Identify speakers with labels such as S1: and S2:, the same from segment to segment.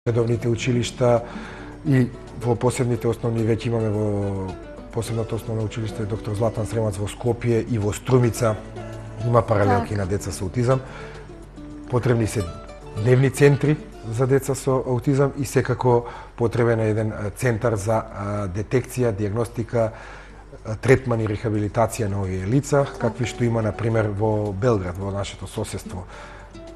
S1: редовните училишта и во посебните основни веќе имаме во посебното основно училиште доктор Златан Сремац во Скопје и во Струмица има паралелки на деца со аутизам. Потребни се дневни центри за деца со аутизам и секако потребен е еден центар за детекција, диагностика, третман и рехабилитација на овие лица, какви што има на пример во Белград, во нашето соседство.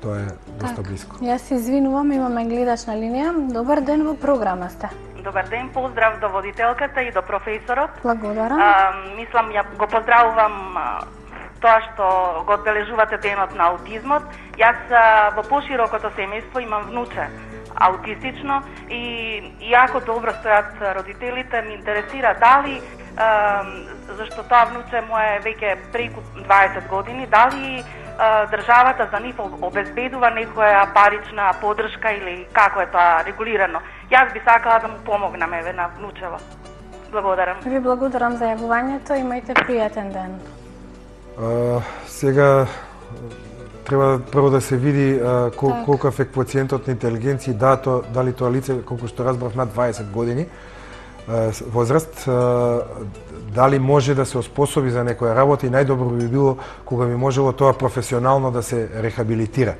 S1: Тоа е доста близко.
S2: Јас се извинувам, имаме гледач на линија. Добар ден, во програма сте.
S3: Добар ден, поздрав до водителката и до професорот.
S2: Благодарам.
S3: Мислам, ја го поздравувам тоа што го одбележувате денот на аутизмот. Јас во поширокото семејство имам внуче аутистично и иако добро стојат родителите, ми интересира дали зашто тоа внуче моје веќе преку 20 години, дали државата за нив обезбедува некоја парична поддршка или како е тоа регулирано. Јас би сакала да му помогнам еве на внучево. Благодарам.
S2: Ви благодарам за јавувањето, имајте пријатен ден.
S1: Сега треба прво да се види колкав е коефициентот на интелигенција, дали тоа лице, колку што разбрав, над 20 години возраст, дали може да се оспособи за некоја работа и најдобро би било кога би можело тоа професионално да се рехабилитира.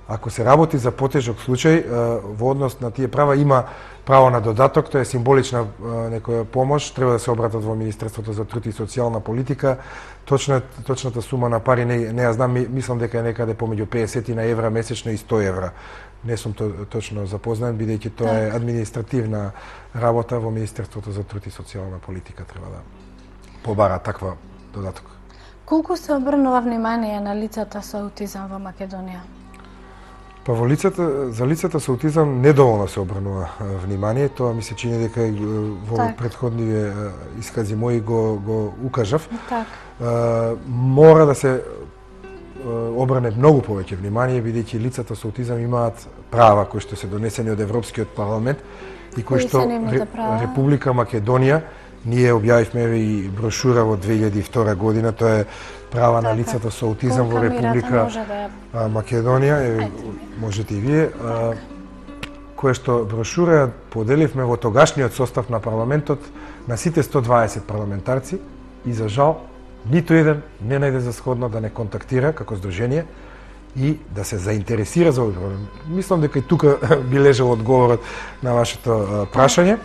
S1: Ако се работи за потежок случај, во однос на тие права има право на додаток, тоа е символична некоја помош, треба да се обратат во Министерството за труд и социјална политика. Точната сума на пари не ја знам, мислам дека е некаде помеѓу 50 на евра месечно и 100 евра. Не сум точно запознаен, бидејќи тоа е административна работа во Министерството за труд и социјална политика, треба да побара таква додаток.
S2: Колку се обрнува внимание на лицата со аутизам во Македонија?
S1: Па за лицата со аутизам недоволно се обрнува внимание, тоа ми се чини дека во претходниве искази мои го укажав. Мора да се обране многу повеќе внимание, бидејќи лицата со аутизам имаат права кои што се донесени од Европскиот парламент и кои што Република Македонија, ние објавивме и брошура во 2002 година, тоа е права на лицата со аутизам во Република Македонија, можете и вие, кое што брошура поделивме во тогашниот состав на парламентот на сите 120 парламентарци и за жал ниту еден не најде за сходно да не контактира како здружение и да се заинтересира за овој проблем. Мислам дека и тука би лежал одговорот на вашето прашање.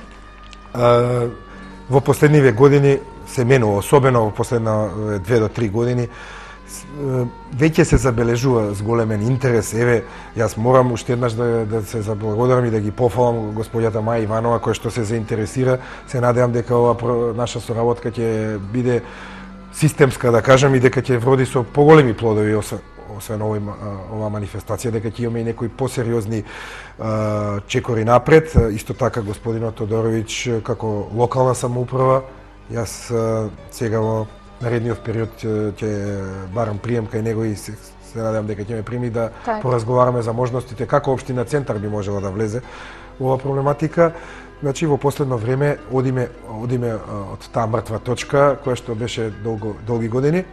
S1: Во последниве години се менува, особено во последна 2 до 3 години, веќе се забележува зголемен интерес. Еве, јас морам уште еднаш да се заблагодарам и да ги пофалам господјата Маја Иванова, која што се заинтересира. Се надевам дека ова наша соработка ќе биде системска, да кажам, и дека ќе вроди со поголеми плодови, освен ова манифестација, дека ќе имаме и некои посериозни чекори напред. Исто така господинот Тодоровиќ како локална самоуправа, јас сега во наредниот период ќе барам прием кај него и се надевам дека ќе ме прими да поразговараме за можностите како општина Центар би можела да влезе во ова проблематика. Значи, во последно време одиме од таа мртва точка, која што беше долги години.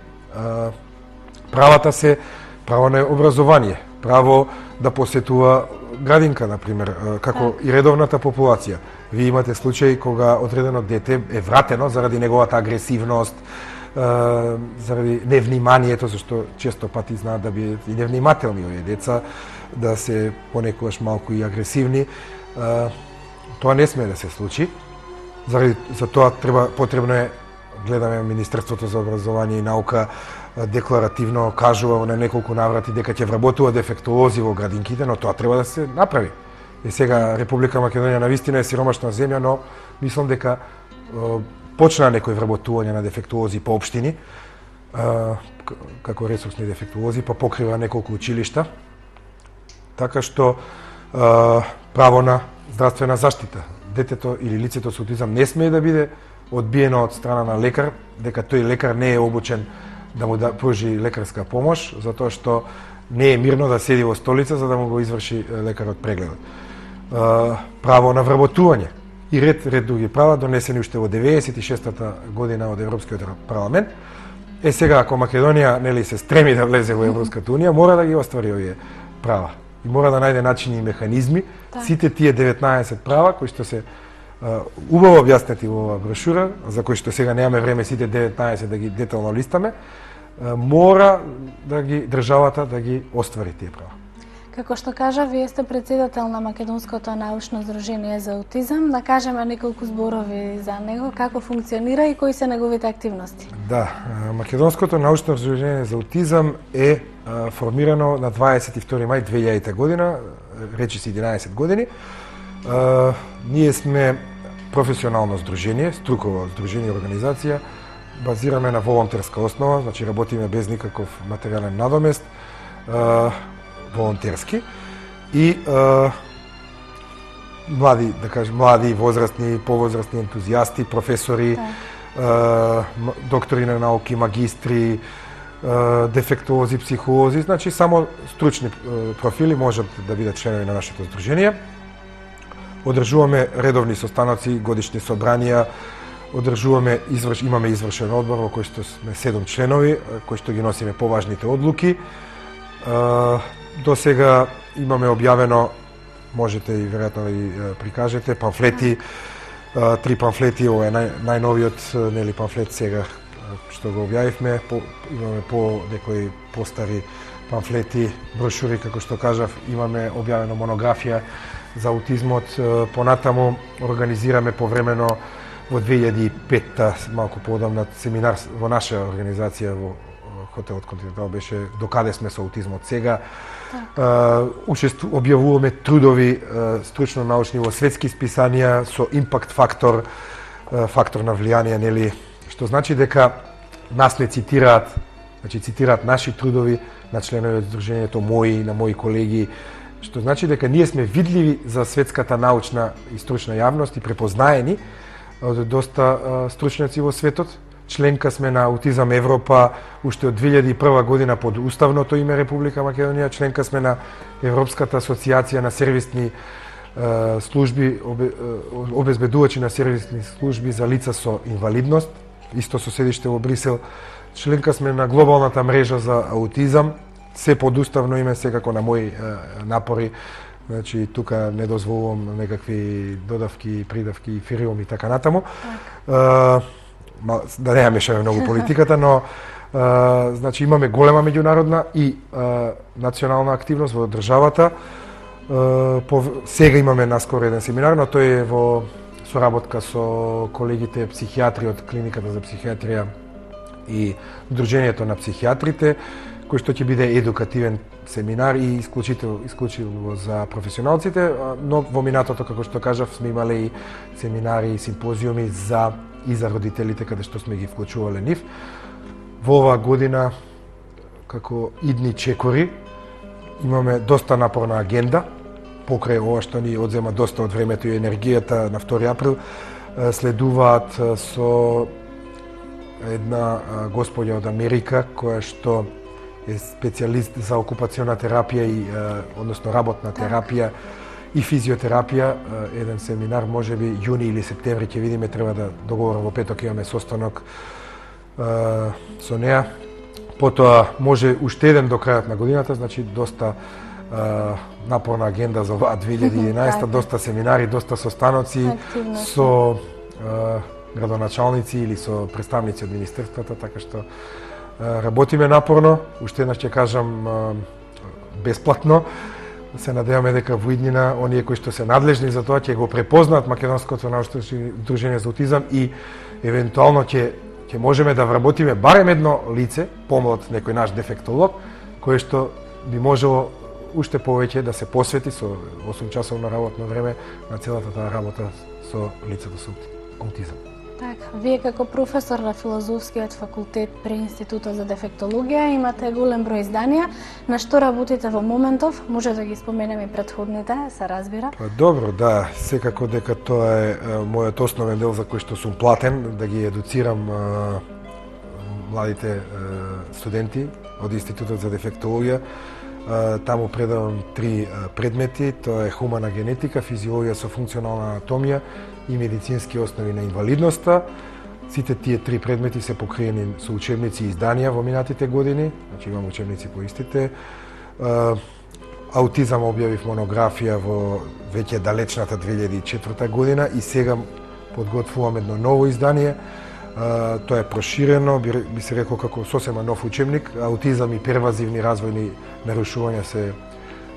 S1: Правата се право на образование, право да посетува градинка, например, како и редовната популација. Вие имате случај кога одредено дете е вратено заради неговата агресивност, заради невниманието, зашто често пати знаат да бидат и невнимателни овие деца, да се понекогаш малку и агресивни. Тоа не смее да се случи. За тоа потребно е, гледаме Министерството за образование и наука декларативно кажува на неколку наврати дека ќе вработува дефектолози во градинките, но тоа треба да се направи. И сега Република Македонија навистина е сиромашна земја, но мислам дека почнаа некои вработување на дефектолози по општини, како ресурсни дефектолози, па покрива неколку училишта. Така што право на здравствена заштита. Детето или лицето со аутизам не смее да биде одбиено од страна на лекар, дека тој лекар не е обучен да му пружи лекарска помош, затоа што не е мирно да седи во столица за да му го изврши лекарот прегледот. Право на вработување и ред други права донесени уште во 96-та година од Европскиот парламент. Сега ако Македонија нели се стреми да влезе во Европската унија, мора да ги оствари овие права. и мора да најде начини и механизми, сите тие 19 права кои што се убаво објаснети во оваа брошура, за кои што сега немаме време сите 19 да ги детално листаме, мора да ги државата да ги оствари тие права.
S2: Како што кажа, вие сте председател на Македонското научно здружение за аутизам, да кажеме неколку зборови за него, како функционира и кои се неговите активности.
S1: Да, Македонското научно здружение за аутизам е формирано на 22 мај 2000 година, речиси 11 години. Ние сме професионално здружение, струково здружение и организација, базираме на волонтерска основа, значи работиме без никаков материјален надомест, волонтерски и млади, да кажем, млади, возрастни, повозрастни ентузијасти, професори, доктори на науки, магистри, дефектолози, психолози, значи само стручни профили можат да бидат членови на нашето здружение. Одржуваме редовни состаноци, годишни собранија, имаме извршен одбор во кој што сме 7 членови, кои што ги носиме поважните одлуки. До сега имаме објавено, можете и веројатно да ги прикажете, памфлети, 3 памфлети, ова е најновиот нели памфлет сега што го објавивме, имаме по некои постари памфлети, брошури, како што кажав, имаме објавено монографија за аутизмот, понатаму организираме повремено во 2005-та, малку поодамна, семинар во наша организација во Хотелот Континентал беше докаде сме со аутизмот сега. Објавуваме трудови стручно научни во светски списанија со импакт фактор на влијание, нели, што значи дека нас не цитираат, значи цитираат наши трудови на членови од здружението, мои, на мои колеги, што значи дека ние сме видливи за светската научна и стручна јавност и препознаени од доста стручњаци во светот. Членка сме на Аутизам Европа уште од 2001 година под уставното име Република Македонија, членка сме на Европската асоциација на сервисни служби, обезбедувачи на сервисни служби за лица со инвалидност, исто со седиште во Брисел. Членка сме на глобалната мрежа за аутизам, се под уставно име, секако на мои напори. Значи, тука не дозволувам некакви додавки, придавки, фирилми и така натаму. Да не ја мешаме многу политиката, но значи имаме голема меѓународна и национална активност во државата. Сега имаме наскоро еден семинар, но тој е во соработка со колегите психијатри од Клиниката за психијатрија и Дружењето на психијатрите, кој што ќе биде едукативен семинар и исклучиво за професионалците, но во минатото, како што кажав, сме имале и семинари и симпозиуми и за родителите, каде што сме ги вклучувале нив. Во оваа година, како идни чекори, имаме доста напорна агенда, покрај ова што ни одзема доста од времето и енергијата. На 2 април следуваат со една господја од Америка, која што е специјалист за окупациона терапија и односно работна терапија и физиотерапија, еден семинар, можеби јуни или септември ќе видиме, треба да договорам во петок, имаме состанок со неа. Потоа може уште еден до крајот на годината, значи доста напорна агенда за оваа 2011, доста семинари, доста состаноци со градоначалници или со представници од министерствата, така што работиме напорно, уште еднаш ќе кажам бесплатно. Се надеваме дека во иднина оние кои што се надлежни за тоа ќе го препознаат Македонското научно здружение за аутизам и евентуално ќе можеме да вработиме барем едно лице, помалот некој наш дефектолог, кој што би можело уште повеќе да се посвети со 8 часовно работно време на целата таа работа со лицето со аутизам.
S2: Така, вие како професор на филозофскиот факултет при Институтот за дефектологија имате голем број изданија. На што работите во моментов? Може да ги споменеме и претходните, се разбира.
S1: Добро, да, секако дека тоа е мојот основен дел за кој што сум платен, да ги едуцирам младите студенти од Институтот за дефектологија. Таму предавам 3 предмети, тоа е хумана генетика, физиологија со функционална анатомија и медицински основи на инвалидноста. Сите тие 3 предмети се покриени со учебници и изданија во минатите години, значи имам учебници по истите. аутизам објавив монографија во веќе далечната 2004 година и сега подготвувам едно ново издание. Тоа е проширено, би се рекол како сосема нов учебник. Аутизам и первазивни развојни нарушувања се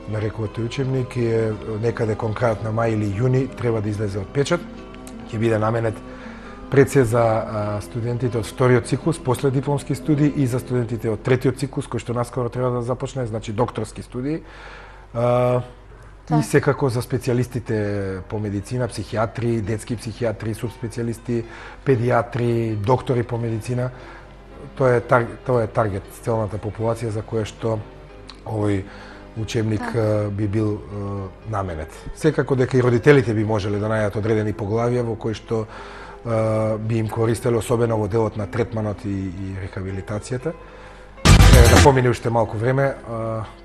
S1: нарекува тој учебник и е некаде кон крајот на мај или јуни треба да излезе од печат. Ќе биде наменет пред се за студентите од вториот циклус, после дипломски студии и за студентите од третиот циклус, кој што наскоро треба да започне, значи докторски студии. И секако за специјалистите по медицина, психијатри, детски психијатри, субспецијалисти, педијатри, доктори по медицина. Тоа е таргет, целната популација за која што овој учебник би бил наменет. Секако дека и родителите би можеле да најдат одредени поглавија во кои што би им користеле, особено во делот на третманот и рехабилитацијата. Да помине уште малку време,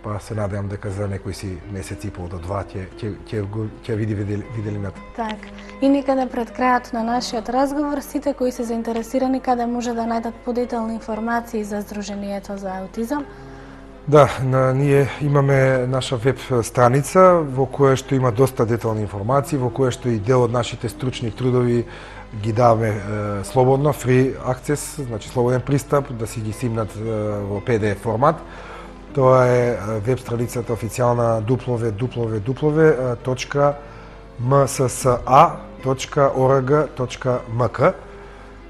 S1: па се надевам дека за некои си месец и пол до два ќе види виделината.
S2: Так. И никаде пред крајот на нашиот разговор, сите кои се заинтересирани каде може да најдат подетални информации за Сдруженијето за аутизам?
S1: Да, ние имаме наша веб страница во која што има доста детални информации, во која што и дел од нашите стручни трудови ги даваме слободно, free access, значи слободен пристап, да си ги симнат во PDF формат. Тоа е веб страницата официјална www.mssa.org.mk.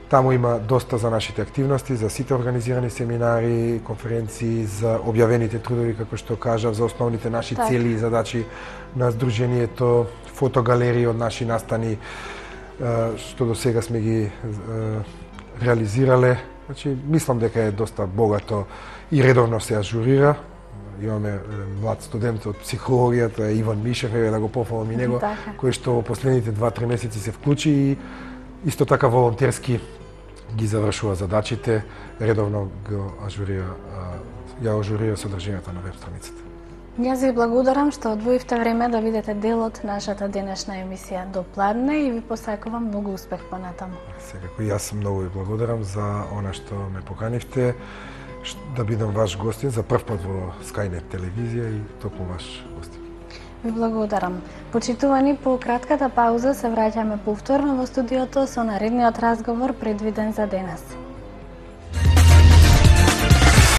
S1: Таму има доста за нашите активности, за сите организирани семинари, конференции, за објавените трудови, како што кажав, за основните наши цели и задачи на Сдруженијето, фотогалерии од наши настани, што до сега сме ги реализирале. Значи, мислам дека е доста богато и редовно се ажурира. Имаме млад студент од психологија, тоа е Иван Мишев, да го пофалам и него, кој што во последните 2-3 месеци се вклучи и исто така волонтерски ги завршува задачите, редовно го ја ажурира содржината на веб страницата.
S2: Јас ви благодарам што одвоивте време да бидете дел од нашата денешна емисија До пладне и ви посакувам многу успех понатаму.
S1: Секако јас многу ви благодарам за она што ме поканивте да бидам ваш гостин за прв пат во Skynet телевизија и токму ваш гостин.
S2: Ви благодарам. Почитувани, по кратката пауза се враќаме повторно во студиото со наредниот разговор предвиден за денес.